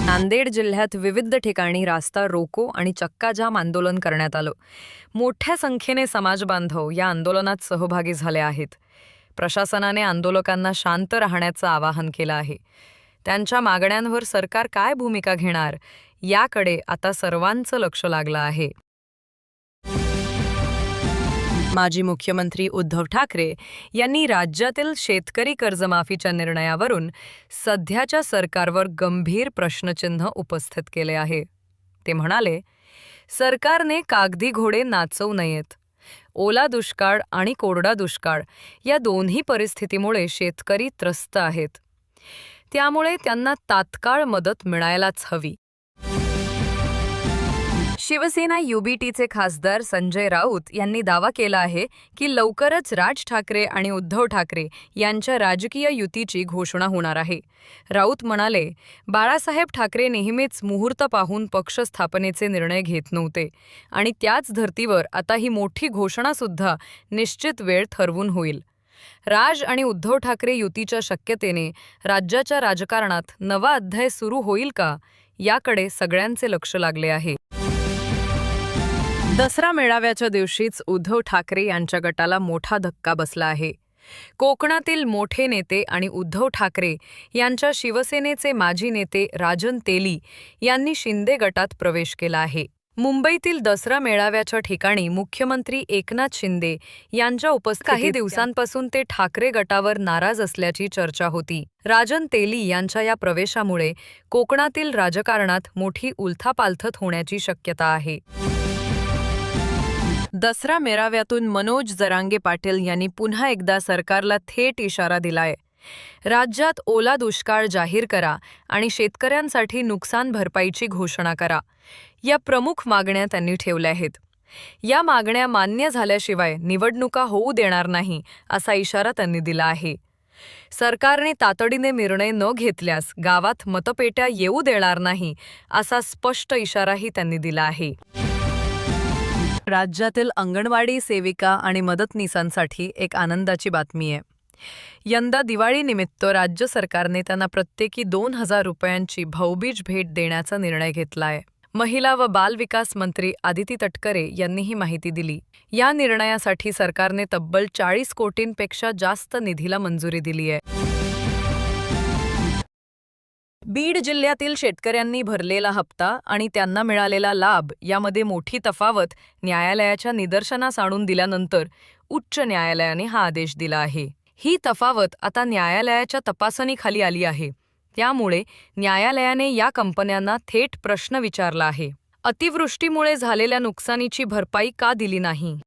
नांदेड जिल्ह्यात विविध ठिकाणी रास्ता रोको आणि चक्काजाम आंदोलन करण्यात आलं. मोठ्या संख्येने समाजबांधव या आंदोलनात सहभागी झाले आहेत. प्रशासनाने आंदोलकांना शांत राहण्याचं आवाहन केलं आहे. त्यांच्या मागण्यांवर सरकार काय भूमिका घेणार याकडे आता सर्वांचं लक्ष लागलं आहे. माजी मुख्यमंत्री उद्धव ठाकरे यांनी राज्यातील शेतकरी कर्जमाफीच्या निर्णयावरून सध्याच्या सरकारवर गंभीर प्रश्नचिन्ह उपस्थित केले आहे. ते म्हणाले, सरकारने कागदी घोडे नाचवू नयेत. ओला दुष्काळ आणि कोरडा दुष्काळ या दोन्ही परिस्थितीमुळे शेतकरी त्रस्त आहेत. त्यामुळे त्यांना तात्काळ मदत मिळायलाच हवी. शिवसेना युबीटीचे खासदार संजय राऊत यांनी दावा केला आहे की लवकरच राज ठाकरे आणि उद्धव ठाकरे यांच्या राजकीय युतीची घोषणा होणार आहे. राऊत म्हणाले, बाळासाहेब ठाकरे नेहमीच मुहूर्त पाहून पक्ष स्थापनेचे निर्णय घेत नव्हते आणि त्याच धर्तीवर आता ही मोठी घोषणासुद्धा निश्चित वेळ ठरवून होईल. राज आणि उद्धव ठाकरे युतीच्या शक्यतेने राज्याच्या राजकारणात नवा अध्याय सुरू होईल का याकडे सगळ्यांचे लक्ष लागले आहे. दसरा मेळाव्याच्या दिवशीच उद्धव ठाकरे यांच्या गटाला मोठा धक्का बसला आहे. कोकणातील मोठे नेते आणि उद्धव ठाकरे यांच्या शिवसेनेचे माजी नेते राजन तेली यांनी शिंदे गटात प्रवेश केला आहे. मुंबईतील दसरा मेळाव्याच्या ठिकाणी मुख्यमंत्री एकनाथ शिंदे यांच्या उपस्थितीत काही दिवसांपासून ते ठाकरे गटावर नाराज असल्याची चर्चा होती. राजन तेली यांच्या या प्रवेशामुळे कोकणातील राजकारणात मोठी उलथापालथ होण्याची शक्यता आहे. दसरा मेळाव्यातून मनोज जरांगे पाटील यांनी पुन्हा एकदा सरकारला थेट इशारा दिलाय. राज्यात ओला दुष्काळ जाहीर करा आणि शेतकऱ्यांसाठी नुकसान भरपाईची घोषणा करा, या प्रमुख मागण्या त्यांनी ठेवल्या आहेत. या मागण्या मान्य झाल्याशिवाय निवडणुका होऊ देणार नाही असा इशारा त्यांनी दिला आहे. सरकारने तातडीने निर्णय न घेतल्यास गावात मतपेट्या येऊ देणार नाही असा स्पष्ट इशाराही त्यांनी दिला आहे. राज्यातील अंगणवाडी सेविका आणि मदतनीसांसाठी एक आनंदाची बातमी आहे. यंदा दिवाळीनिमित्त राज्य सरकारने त्यांना प्रत्येकी 2,000 रुपयांची भाऊबीज भेट देण्याचा निर्णय घेतला आहे. महिला व बाल विकास मंत्री आदिती तटकरे यांनी ही माहिती दिली. या निर्णयासाठी सरकारने तब्बल 40 कोटींपेक्षा जास्त निधीला मंजुरी दिली आहे. बीड जिल्ह्यातील शेतकऱ्यांनी भरलेला हप्ता आणि त्यांना मिळालेला लाभ यामध्ये मोठी तफावत न्यायालयाच्या निदर्शनास आणून दिल्यानंतर उच्च न्यायालयाने हा आदेश दिला आहे. ही तफावत आता न्यायालयाच्या तपासणीखाली आली आहे. त्यामुळे न्यायालयाने या कंपन्यांना थेट प्रश्न विचारला आहे. अतिवृष्टीमुळे झालेल्या नुकसानीची भरपाई का दिली नाही